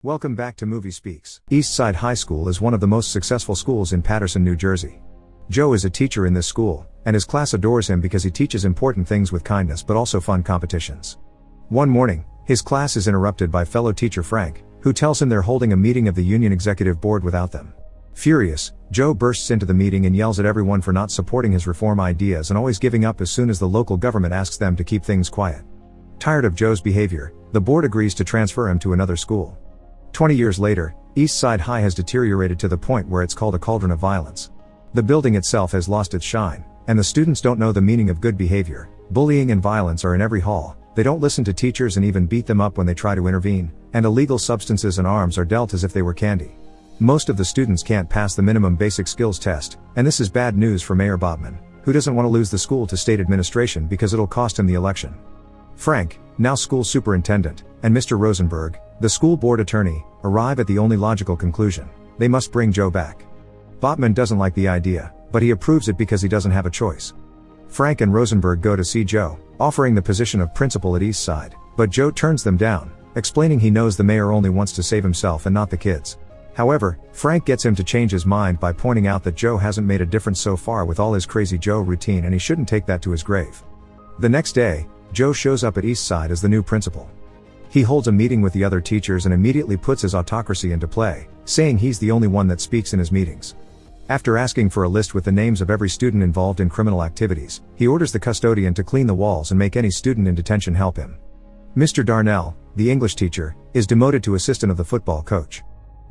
Welcome back to Movie Speaks. Eastside High School is one of the most successful schools in Paterson, New Jersey. Joe is a teacher in this school, and his class adores him because he teaches important things with kindness but also fun competitions. One morning, his class is interrupted by fellow teacher Frank, who tells him they're holding a meeting of the union executive board without them. Furious, Joe bursts into the meeting and yells at everyone for not supporting his reform ideas and always giving up as soon as the local government asks them to keep things quiet. Tired of Joe's behavior, the board agrees to transfer him to another school. 20 years later, Eastside High has deteriorated to the point where it's called a cauldron of violence. The building itself has lost its shine, and the students don't know the meaning of good behavior. Bullying and violence are in every hall, they don't listen to teachers and even beat them up when they try to intervene, and illegal substances and arms are dealt as if they were candy. Most of the students can't pass the minimum basic skills test, and this is bad news for Mayor Botman, who doesn't want to lose the school to state administration because it'll cost him the election. Frank, now school superintendent, and Mr. Rosenberg, the school board attorney, arrive at the only logical conclusion: they must bring Joe back. Botman doesn't like the idea, but he approves it because he doesn't have a choice. Frank and Rosenberg go to see Joe, offering the position of principal at Eastside, but Joe turns them down, explaining he knows the mayor only wants to save himself and not the kids. However, Frank gets him to change his mind by pointing out that Joe hasn't made a difference so far with all his crazy Joe routine and he shouldn't take that to his grave. The next day, Joe shows up at Eastside as the new principal. He holds a meeting with the other teachers and immediately puts his autocracy into play, saying he's the only one that speaks in his meetings. After asking for a list with the names of every student involved in criminal activities, he orders the custodian to clean the walls and make any student in detention help him. Mr. Darnell, the English teacher, is demoted to assistant of the football coach.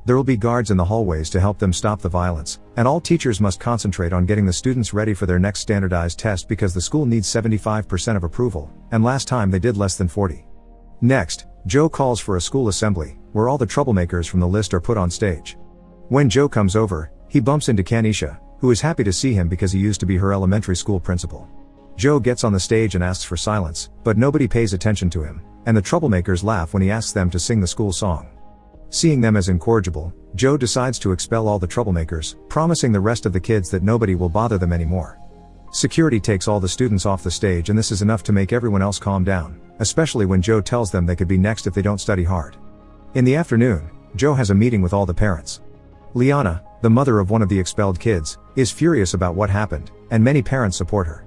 There will be guards in the hallways to help them stop the violence, and all teachers must concentrate on getting the students ready for their next standardized test because the school needs 75% of approval, and last time they did less than 40. Next, Joe calls for a school assembly, where all the troublemakers from the list are put on stage. When Joe comes over, he bumps into Kanisha, who is happy to see him because he used to be her elementary school principal. Joe gets on the stage and asks for silence, but nobody pays attention to him, and the troublemakers laugh when he asks them to sing the school song. Seeing them as incorrigible, Joe decides to expel all the troublemakers, promising the rest of the kids that nobody will bother them anymore. Security takes all the students off the stage and this is enough to make everyone else calm down, especially when Joe tells them they could be next if they don't study hard. In the afternoon, Joe has a meeting with all the parents. Liana, the mother of one of the expelled kids, is furious about what happened, and many parents support her.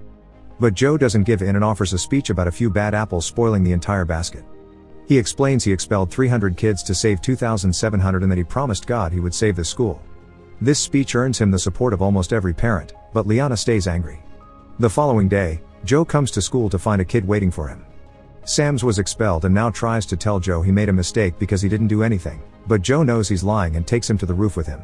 But Joe doesn't give in and offers a speech about a few bad apples spoiling the entire basket. He explains he expelled 300 kids to save 2,700 and that he promised God he would save the school. This speech earns him the support of almost every parent, but Liana stays angry. The following day, Joe comes to school to find a kid waiting for him. Sams was expelled and now tries to tell Joe he made a mistake because he didn't do anything, but Joe knows he's lying and takes him to the roof with him.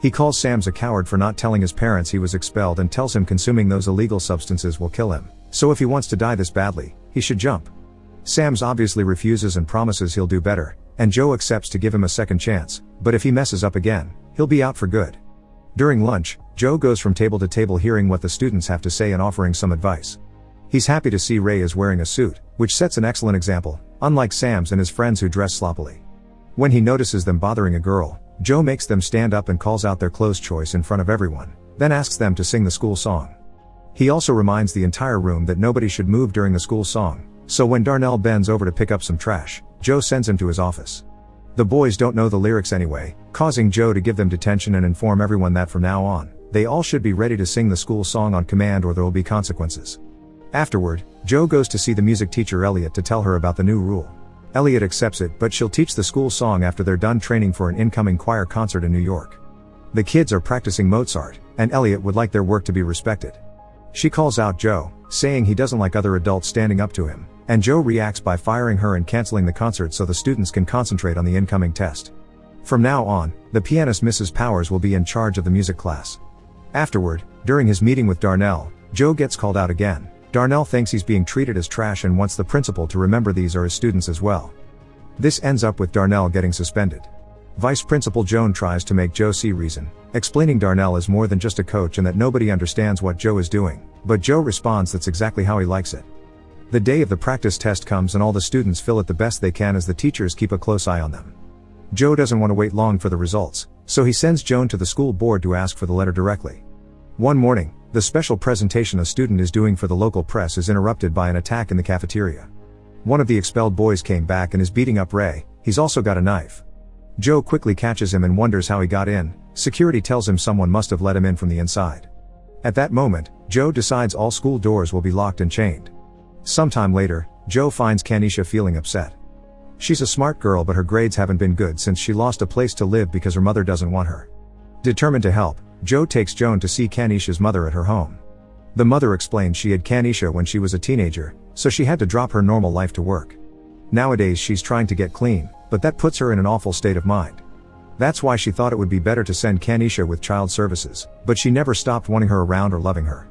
He calls Sams a coward for not telling his parents he was expelled and tells him consuming those illegal substances will kill him, so if he wants to die this badly, he should jump. Sams obviously refuses and promises he'll do better, and Joe accepts to give him a second chance, but if he messes up again, he'll be out for good. During lunch, Joe goes from table to table hearing what the students have to say and offering some advice. He's happy to see Ray is wearing a suit, which sets an excellent example, unlike Sams and his friends who dress sloppily. When he notices them bothering a girl, Joe makes them stand up and calls out their clothes choice in front of everyone, then asks them to sing the school song. He also reminds the entire room that nobody should move during the school song, so when Darnell bends over to pick up some trash, Joe sends him to his office. The boys don't know the lyrics anyway, causing Joe to give them detention and inform everyone that from now on, they all should be ready to sing the school song on command or there will be consequences. Afterward, Joe goes to see the music teacher Elliot to tell her about the new rule. Elliot accepts it but she'll teach the school song after they're done training for an incoming choir concert in New York. The kids are practicing Mozart, and Elliot would like their work to be respected. She calls out Joe, saying he doesn't like other adults standing up to him, and Joe reacts by firing her and canceling the concert so the students can concentrate on the incoming test. From now on, the pianist Mrs. Powers will be in charge of the music class. Afterward, during his meeting with Darnell, Joe gets called out again. Darnell thinks he's being treated as trash and wants the principal to remember these are his students as well. This ends up with Darnell getting suspended. Vice Principal Joan tries to make Joe see reason, explaining Darnell is more than just a coach and that nobody understands what Joe is doing, but Joe responds that's exactly how he likes it. The day of the practice test comes and all the students fill it the best they can as the teachers keep a close eye on them. Joe doesn't want to wait long for the results, so he sends Joan to the school board to ask for the letter directly. One morning, the special presentation a student is doing for the local press is interrupted by an attack in the cafeteria. One of the expelled boys came back and is beating up Ray, he's also got a knife. Joe quickly catches him and wonders how he got in. Security tells him someone must have let him in from the inside. At that moment, Joe decides all school doors will be locked and chained. Sometime later, Joe finds Kanisha feeling upset. She's a smart girl, but her grades haven't been good since she lost a place to live because her mother doesn't want her. Determined to help, Joe takes Joan to see Kanisha's mother at her home. The mother explains she had Kanisha when she was a teenager, so she had to drop her normal life to work. Nowadays she's trying to get clean, but that puts her in an awful state of mind. That's why she thought it would be better to send Kanisha with child services, but she never stopped wanting her around or loving her.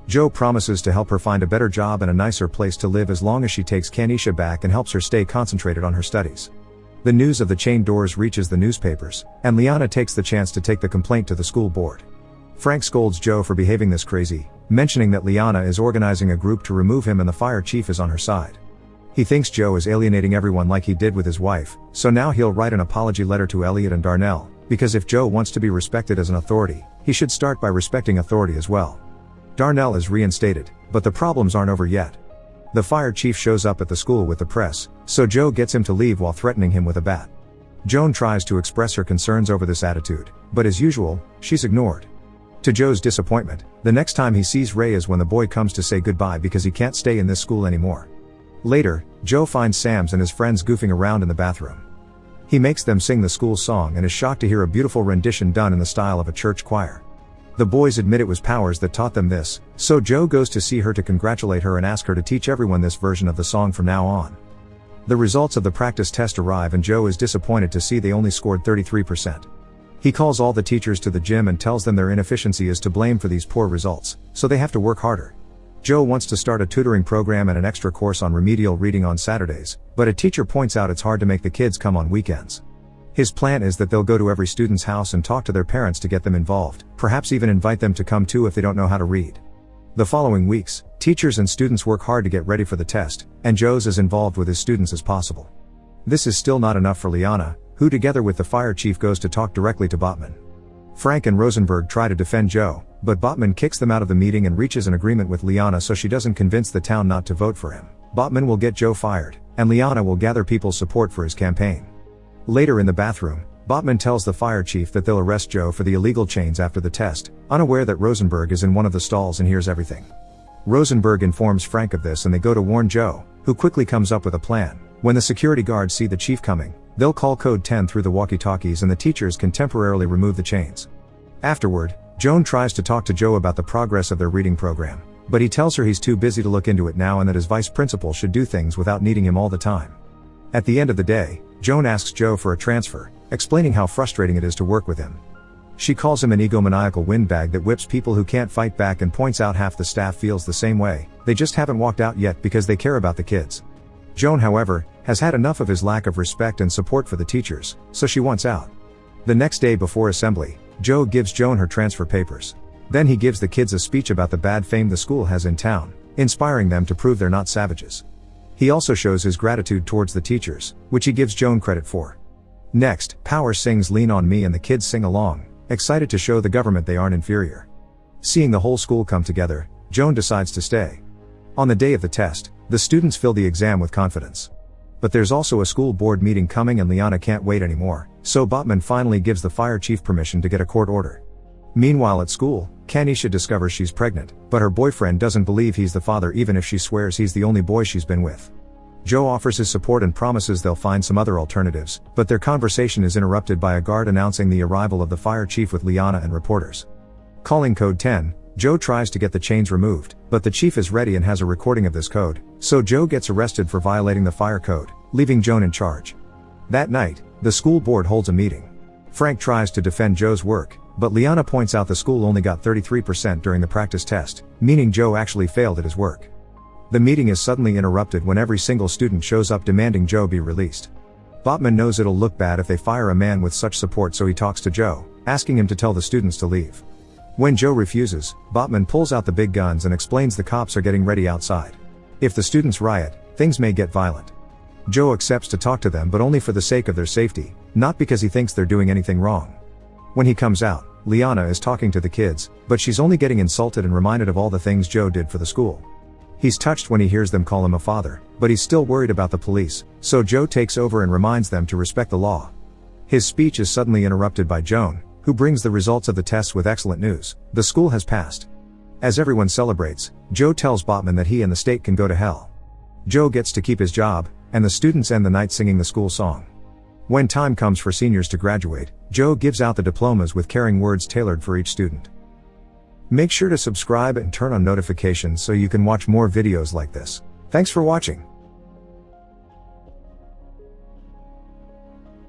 Joe promises to help her find a better job and a nicer place to live as long as she takes Kanisha back and helps her stay concentrated on her studies. The news of the chained doors reaches the newspapers, and Liana takes the chance to take the complaint to the school board. Frank scolds Joe for behaving this crazy, mentioning that Liana is organizing a group to remove him and the fire chief is on her side. He thinks Joe is alienating everyone like he did with his wife, so now he'll write an apology letter to Elliot and Darnell, because if Joe wants to be respected as an authority, he should start by respecting authority as well. Darnell is reinstated, but the problems aren't over yet. The fire chief shows up at the school with the press, so Joe gets him to leave while threatening him with a bat. Joan tries to express her concerns over this attitude, but as usual, she's ignored. To Joe's disappointment, the next time he sees Ray is when the boy comes to say goodbye because he can't stay in this school anymore. Later, Joe finds Sams and his friends goofing around in the bathroom. He makes them sing the school song and is shocked to hear a beautiful rendition done in the style of a church choir. The boys admit it was Powers that taught them this, so Joe goes to see her to congratulate her and ask her to teach everyone this version of the song from now on. The results of the practice test arrive and Joe is disappointed to see they only scored 33%. He calls all the teachers to the gym and tells them their inefficiency is to blame for these poor results, so they have to work harder. Joe wants to start a tutoring program and an extra course on remedial reading on Saturdays, but a teacher points out it's hard to make the kids come on weekends. His plan is that they'll go to every student's house and talk to their parents to get them involved, perhaps even invite them to come too if they don't know how to read. The following weeks, teachers and students work hard to get ready for the test, and Joe's as involved with his students as possible. This is still not enough for Liana, who together with the fire chief goes to talk directly to Botman. Frank and Rosenberg try to defend Joe, but Botman kicks them out of the meeting and reaches an agreement with Liana so she doesn't convince the town not to vote for him. Botman will get Joe fired, and Liana will gather people's support for his campaign. Later in the bathroom, Botman tells the fire chief that they'll arrest Joe for the illegal chains after the test, unaware that Rosenberg is in one of the stalls and hears everything. Rosenberg informs Frank of this and they go to warn Joe, who quickly comes up with a plan. When the security guards see the chief coming, they'll call code 10 through the walkie-talkies and the teachers can temporarily remove the chains. Afterward, Joan tries to talk to Joe about the progress of their reading program, but he tells her he's too busy to look into it now and that his vice principal should do things without needing him all the time. At the end of the day, Joan asks Joe for a transfer, explaining how frustrating it is to work with him. She calls him an egomaniacal windbag that whips people who can't fight back and points out half the staff feels the same way, they just haven't walked out yet because they care about the kids. Joan, however, has had enough of his lack of respect and support for the teachers, so she wants out. The next day before assembly, Joe gives Joan her transfer papers. Then he gives the kids a speech about the bad fame the school has in town, inspiring them to prove they're not savages. He also shows his gratitude towards the teachers, which he gives Joan credit for. Next, Powers sings Lean on Me and the kids sing along, excited to show the government they aren't inferior. Seeing the whole school come together, Joan decides to stay. On the day of the test, the students fill the exam with confidence. But there's also a school board meeting coming and Liana can't wait anymore, so Botman finally gives the fire chief permission to get a court order. Meanwhile at school, Kanisha discovers she's pregnant, but her boyfriend doesn't believe he's the father even if she swears he's the only boy she's been with. Joe offers his support and promises they'll find some other alternatives, but their conversation is interrupted by a guard announcing the arrival of the fire chief with Liana and reporters. Calling code 10, Joe tries to get the chains removed, but the chief is ready and has a recording of this code, so Joe gets arrested for violating the fire code, leaving Joan in charge. That night, the school board holds a meeting. Frank tries to defend Joe's work, but Liana points out the school only got 33% during the practice test, meaning Joe actually failed at his work. The meeting is suddenly interrupted when every single student shows up demanding Joe be released. Botman knows it'll look bad if they fire a man with such support, so he talks to Joe, asking him to tell the students to leave. When Joe refuses, Botman pulls out the big guns and explains the cops are getting ready outside. If the students riot, things may get violent. Joe accepts to talk to them, but only for the sake of their safety, not because he thinks they're doing anything wrong. When he comes out, Liana is talking to the kids, but she's only getting insulted and reminded of all the things Joe did for the school. He's touched when he hears them call him a father, but he's still worried about the police, so Joe takes over and reminds them to respect the law. His speech is suddenly interrupted by Joan, who brings the results of the tests with excellent news: the school has passed. As everyone celebrates, Joe tells Botman that he and the state can go to hell. Joe gets to keep his job, and the students end the night singing the school song. When time comes for seniors to graduate, Joe gives out the diplomas with caring words tailored for each student. Make sure to subscribe and turn on notifications so you can watch more videos like this. Thanks for watching.